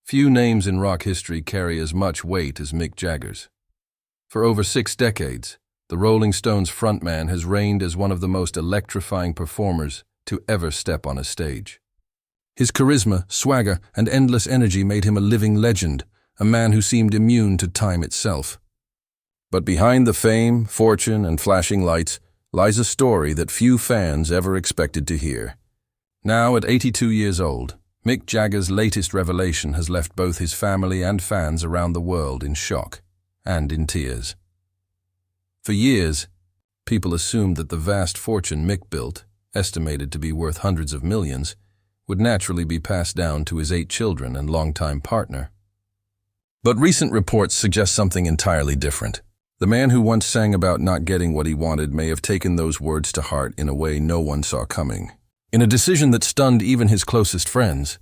Few names in rock history carry as much weight as Mick Jagger's. For over 6 decades, the Rolling Stones frontman has reigned as one of the most electrifying performers to ever step on a stage. His charisma, swagger, and endless energy made him a living legend, a man who seemed immune to time itself. But behind the fame, fortune, and flashing lights lies a story that few fans ever expected to hear. Now, at 82 years old, Mick Jagger's latest revelation has left both his family and fans around the world in shock and in tears. For years, people assumed that the vast fortune Mick built, estimated to be worth hundreds of millions, would naturally be passed down to his 8 children and longtime partner. But recent reports suggest something entirely different. The man who once sang about not getting what he wanted may have taken those words to heart in a way no one saw coming. In a decision that stunned even his closest friends,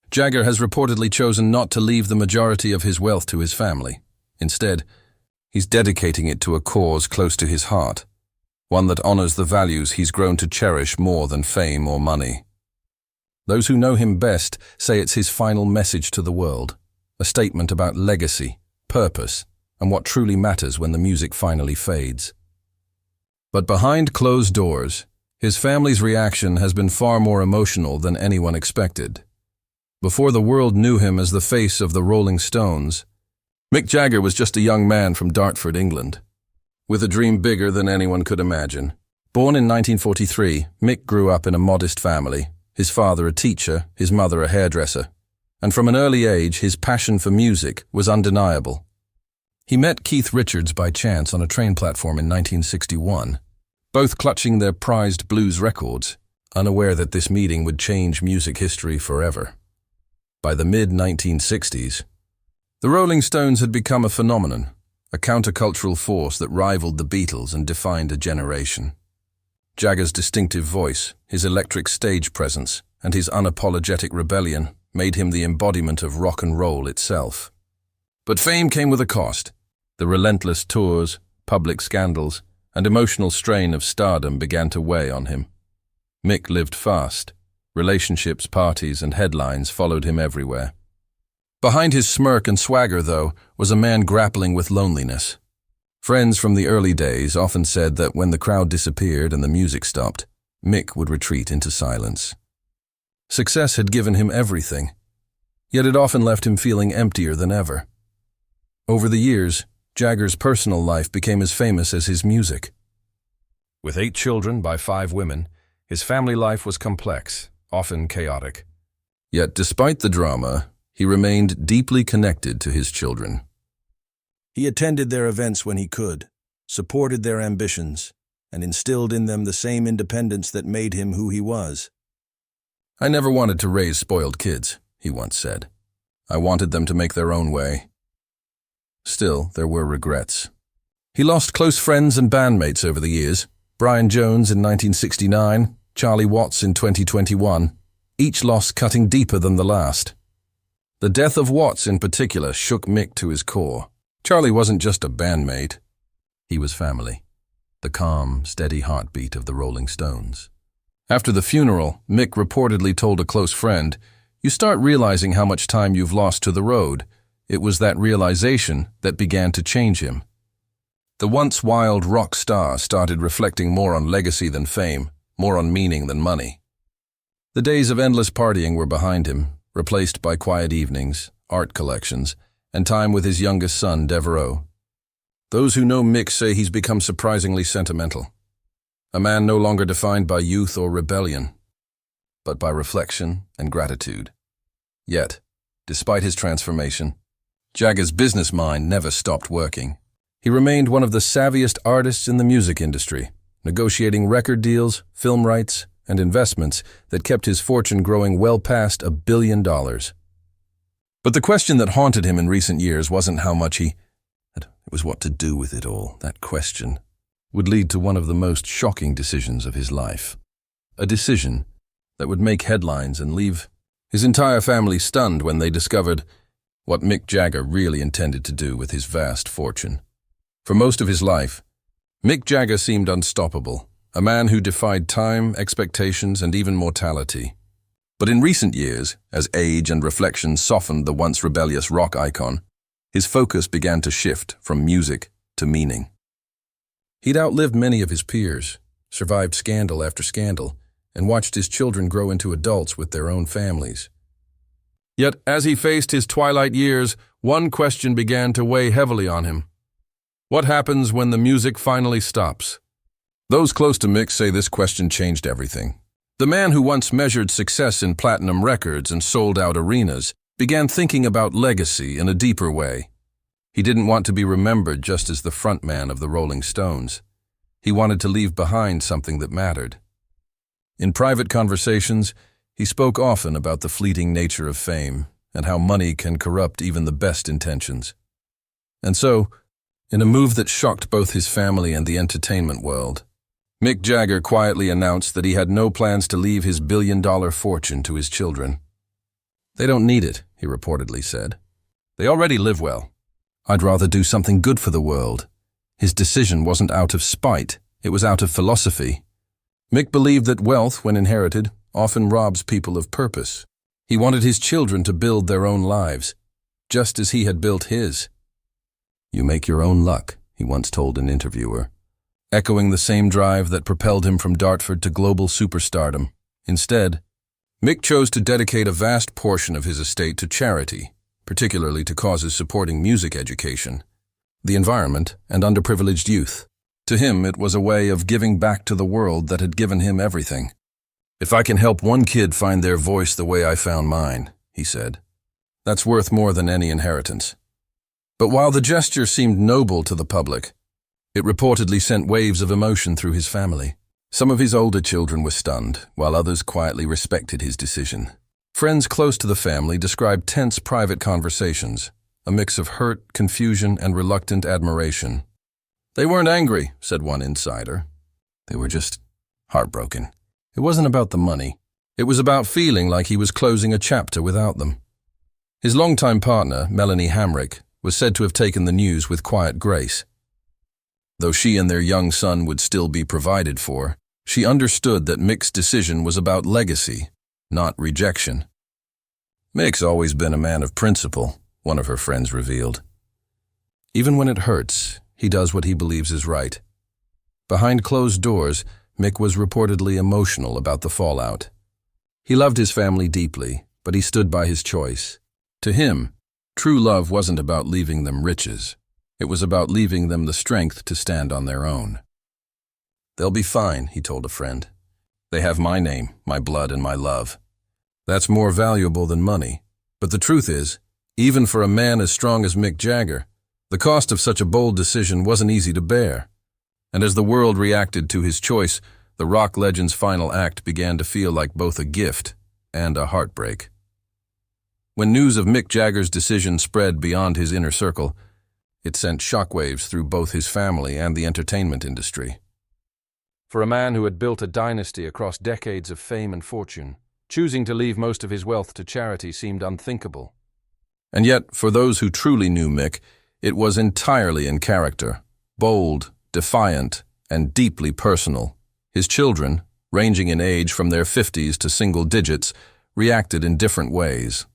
Jagger has reportedly chosen not to leave the majority of his wealth to his family. Instead, he's dedicating it to a cause close to his heart, one that honors the values he's grown to cherish more than fame or money. Those who know him best say it's his final message to the world, a statement about legacy, purpose, and what truly matters when the music finally fades. But behind closed doors, his family's reaction has been far more emotional than anyone expected. Before the world knew him as the face of the Rolling Stones, Mick Jagger was just a young man from Dartford, England, with a dream bigger than anyone could imagine. Born in 1943, Mick grew up in a modest family, his father a teacher, his mother a hairdresser, and from an early age his passion for music was undeniable. He met Keith Richards by chance on a train platform in 1961, both clutching their prized blues records, unaware that this meeting would change music history forever. By the mid-1960s, the Rolling Stones had become a phenomenon, a countercultural force that rivaled the Beatles and defined a generation. Jagger's distinctive voice, his electric stage presence, and his unapologetic rebellion made him the embodiment of rock and roll itself. But fame came with a cost. The relentless tours, public scandals, and emotional strain of stardom began to weigh on him. Mick lived fast. Relationships, parties, and headlines followed him everywhere. Behind his smirk and swagger, though, was a man grappling with loneliness. Friends from the early days often said that when the crowd disappeared and the music stopped, Mick would retreat into silence. Success had given him everything, yet it often left him feeling emptier than ever. Over the years, Jagger's personal life became as famous as his music. With 8 children by 5 women, his family life was complex, often chaotic. Yet despite the drama, he remained deeply connected to his children. He attended their events when he could, supported their ambitions, and instilled in them the same independence that made him who he was. "I never wanted to raise spoiled kids," he once said. "I wanted them to make their own way." Still, there were regrets. He lost close friends and bandmates over the years. Brian Jones in 1969, Charlie Watts in 2021, each loss cutting deeper than the last. The death of Watts in particular shook Mick to his core. Charlie wasn't just a bandmate. He was family, the calm, steady heartbeat of the Rolling Stones. After the funeral, Mick reportedly told a close friend, "You start realizing how much time you've lost to the road." It was that realization that began to change him. The once wild rock star started reflecting more on legacy than fame, more on meaning than money. The days of endless partying were behind him, replaced by quiet evenings, art collections, and time with his youngest son, Devereaux. Those who know Mick say he's become surprisingly sentimental. A man no longer defined by youth or rebellion, but by reflection and gratitude. Yet, despite his transformation, Jagger's business mind never stopped working. He remained one of the savviest artists in the music industry, negotiating record deals, film rights, and investments that kept his fortune growing well past $1 billion. But the question that haunted him in recent years wasn't how much he had, it was what to do with it all. That question would lead to one of the most shocking decisions of his life. A decision that would make headlines and leave his entire family stunned when they discovered what Mick Jagger really intended to do with his vast fortune. For most of his life, Mick Jagger seemed unstoppable, a man who defied time, expectations, and even mortality. But in recent years, as age and reflection softened the once rebellious rock icon, his focus began to shift from music to meaning. He'd outlived many of his peers, survived scandal after scandal, and watched his children grow into adults with their own families. Yet, as he faced his twilight years, one question began to weigh heavily on him. What happens when the music finally stops? Those close to Mick say this question changed everything. The man who once measured success in platinum records and sold out arenas began thinking about legacy in a deeper way. He didn't want to be remembered just as the frontman of the Rolling Stones. He wanted to leave behind something that mattered. In private conversations, he spoke often about the fleeting nature of fame and how money can corrupt even the best intentions. And so, in a move that shocked both his family and the entertainment world, Mick Jagger quietly announced that he had no plans to leave his billion-dollar fortune to his children. "They don't need it," he reportedly said. "They already live well. I'd rather do something good for the world." His decision wasn't out of spite, it was out of philosophy. Mick believed that wealth, when inherited, often robs people of purpose. He wanted his children to build their own lives, just as he had built his. "You make your own luck," he once told an interviewer, echoing the same drive that propelled him from Dartford to global superstardom. Instead, Mick chose to dedicate a vast portion of his estate to charity, particularly to causes supporting music education, the environment, and underprivileged youth. To him, it was a way of giving back to the world that had given him everything. "If I can help one kid find their voice the way I found mine," he said, "that's worth more than any inheritance." But while the gesture seemed noble to the public, it reportedly sent waves of emotion through his family. Some of his older children were stunned, while others quietly respected his decision. Friends close to the family described tense private conversations, a mix of hurt, confusion, and reluctant admiration. "They weren't angry," said one insider. "They were just heartbroken." It wasn't about the money. It was about feeling like he was closing a chapter without them. His longtime partner, Melanie Hamrick, was said to have taken the news with quiet grace. Though she and their young son would still be provided for, she understood that Mick's decision was about legacy, not rejection. "Mick's always been a man of principle," one of her friends revealed. "Even when it hurts, he does what he believes is right." Behind closed doors, Mick was reportedly emotional about the fallout. He loved his family deeply, but he stood by his choice. To him, true love wasn't about leaving them riches. It was about leaving them the strength to stand on their own. "They'll be fine," he told a friend. "They have my name, my blood, and my love. That's more valuable than money. But the truth is, even for a man as strong as Mick Jagger, the cost of such a bold decision wasn't easy to bear. And as the world reacted to his choice, the rock legend's final act began to feel like both a gift and a heartbreak. When news of Mick Jagger's decision spread beyond his inner circle, it sent shockwaves through both his family and the entertainment industry. For a man who had built a dynasty across decades of fame and fortune, choosing to leave most of his wealth to charity seemed unthinkable. And yet, for those who truly knew Mick, it was entirely in character, bold, defiant, and deeply personal. His children, ranging in age from their 50s to single digits, reacted in different ways.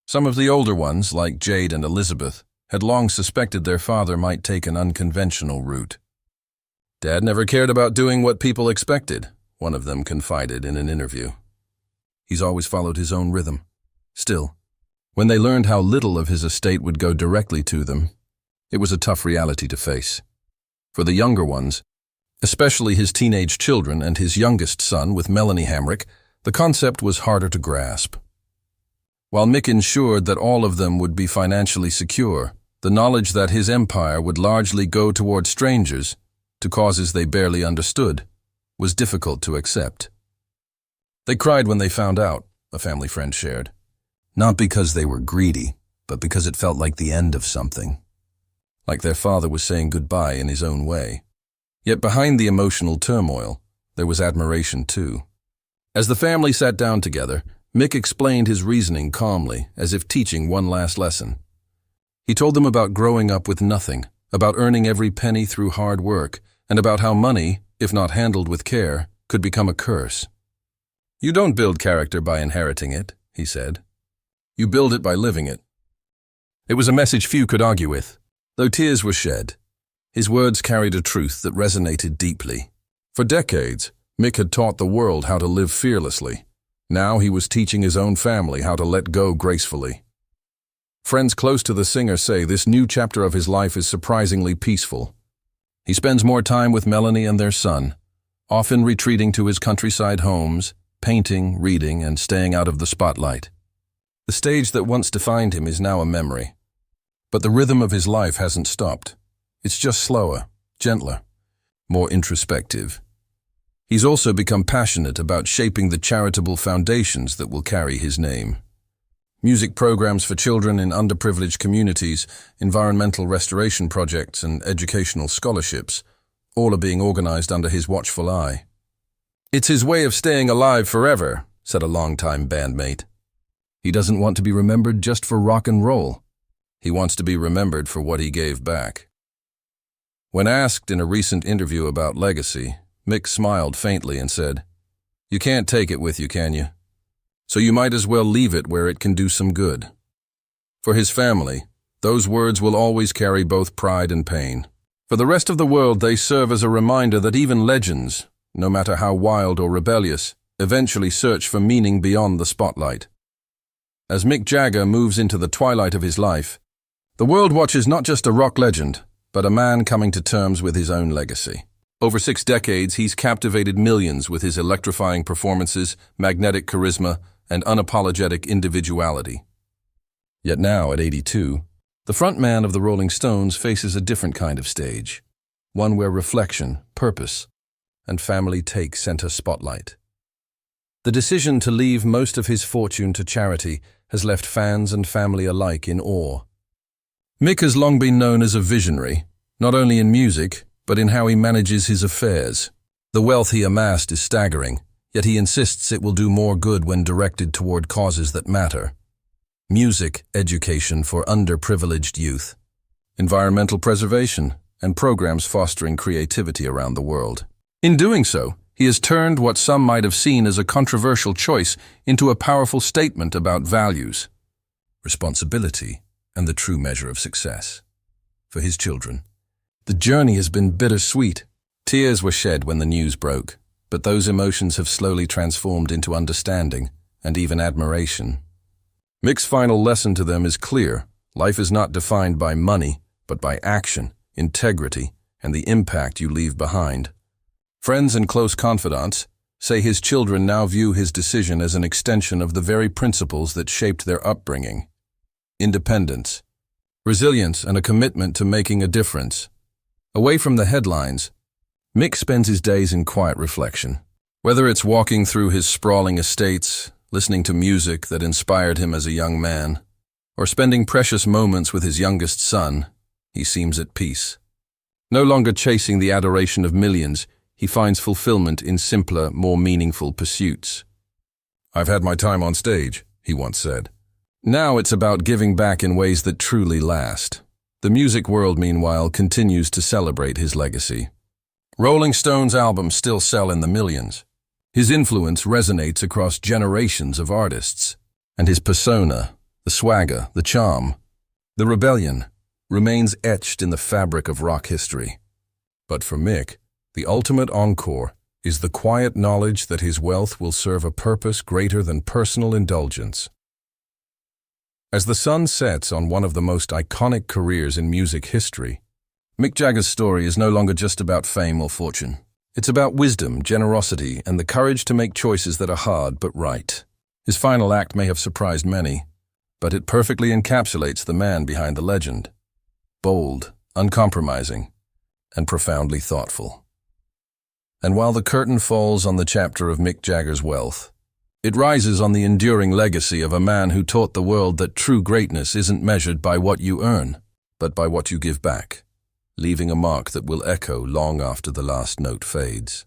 Some of the older ones, like Jade and Elizabeth, had long suspected their father might take an unconventional route. "Dad never cared about doing what people expected," one of them confided in an interview. "He's always followed his own rhythm." Still, when they learned how little of his estate would go directly to them, it was a tough reality to face. For the younger ones, especially his teenage children and his youngest son with Melanie Hamrick, the concept was harder to grasp. While Mick ensured that all of them would be financially secure, the knowledge that his empire would largely go toward strangers, to causes they barely understood, was difficult to accept. "They cried when they found out," a family friend shared. "Not because they were greedy, but because it felt like the end of something. Like their father was saying goodbye in his own way." Yet behind the emotional turmoil, there was admiration too. As the family sat down together, Mick explained his reasoning calmly, as if teaching one last lesson. He told them about growing up with nothing, about earning every penny through hard work, and about how money, if not handled with care, could become a curse. "You don't build character by inheriting it," he said. "You build it by living it." It was a message few could argue with. Though tears were shed, his words carried a truth that resonated deeply. For decades, Mick had taught the world how to live fearlessly. Now he was teaching his own family how to let go gracefully. Friends close to the singer say this new chapter of his life is surprisingly peaceful. He spends more time with Melanie and their son, often retreating to his countryside homes, painting, reading, and staying out of the spotlight. The stage that once defined him is now a memory. But the rhythm of his life hasn't stopped. It's just slower, gentler, more introspective. He's also become passionate about shaping the charitable foundations that will carry his name. Music programs for children in underprivileged communities, environmental restoration projects, and educational scholarships, all are being organized under his watchful eye. "It's his way of staying alive forever," said a longtime bandmate. "He doesn't want to be remembered just for rock and roll. He wants to be remembered for what he gave back." When asked in a recent interview about legacy, Mick smiled faintly and said, "You can't take it with you, can you? So you might as well leave it where it can do some good." For his family, those words will always carry both pride and pain. For the rest of the world, they serve as a reminder that even legends, no matter how wild or rebellious, eventually search for meaning beyond the spotlight. As Mick Jagger moves into the twilight of his life, the world watches not just a rock legend, but a man coming to terms with his own legacy. Over 6 decades, he's captivated millions with his electrifying performances, magnetic charisma, and unapologetic individuality. Yet now, at 82, the frontman of the Rolling Stones faces a different kind of stage, one where reflection, purpose, and family take center spotlight. The decision to leave most of his fortune to charity has left fans and family alike in awe. Mick has long been known as a visionary, not only in music, but in how he manages his affairs. The wealth he amassed is staggering, yet he insists it will do more good when directed toward causes that matter. Music education for underprivileged youth, environmental preservation, and programs fostering creativity around the world. In doing so, he has turned what some might have seen as a controversial choice into a powerful statement about values, responsibility, and the true measure of success. For his children, the journey has been bittersweet. Tears were shed when the news broke, but those emotions have slowly transformed into understanding and even admiration. Mick's final lesson to them is clear. Life is not defined by money, but by action, integrity, and the impact you leave behind. Friends and close confidants say his children now view his decision as an extension of the very principles that shaped their upbringing. Independence, resilience, and a commitment to making a difference. Away from the headlines, Mick spends his days in quiet reflection. Whether it's walking through his sprawling estates, listening to music that inspired him as a young man, or spending precious moments with his youngest son, he seems at peace. No longer chasing the adoration of millions, he finds fulfillment in simpler, more meaningful pursuits. "I've had my time on stage," he once said. Now it's about giving back in ways that truly last. The music world, meanwhile, continues to celebrate his legacy. Rolling Stones albums still sell in the millions. His influence resonates across generations of artists, and his persona, the swagger, the charm, the rebellion, remains etched in the fabric of rock history. But for Mick, the ultimate encore is the quiet knowledge that his wealth will serve a purpose greater than personal indulgence. As the sun sets on one of the most iconic careers in music history, Mick Jagger's story is no longer just about fame or fortune. It's about wisdom, generosity, and the courage to make choices that are hard but right. His final act may have surprised many, but it perfectly encapsulates the man behind the legend. Bold, uncompromising, and profoundly thoughtful. And while the curtain falls on the chapter of Mick Jagger's wealth, it rises on the enduring legacy of a man who taught the world that true greatness isn't measured by what you earn, but by what you give back, leaving a mark that will echo long after the last note fades.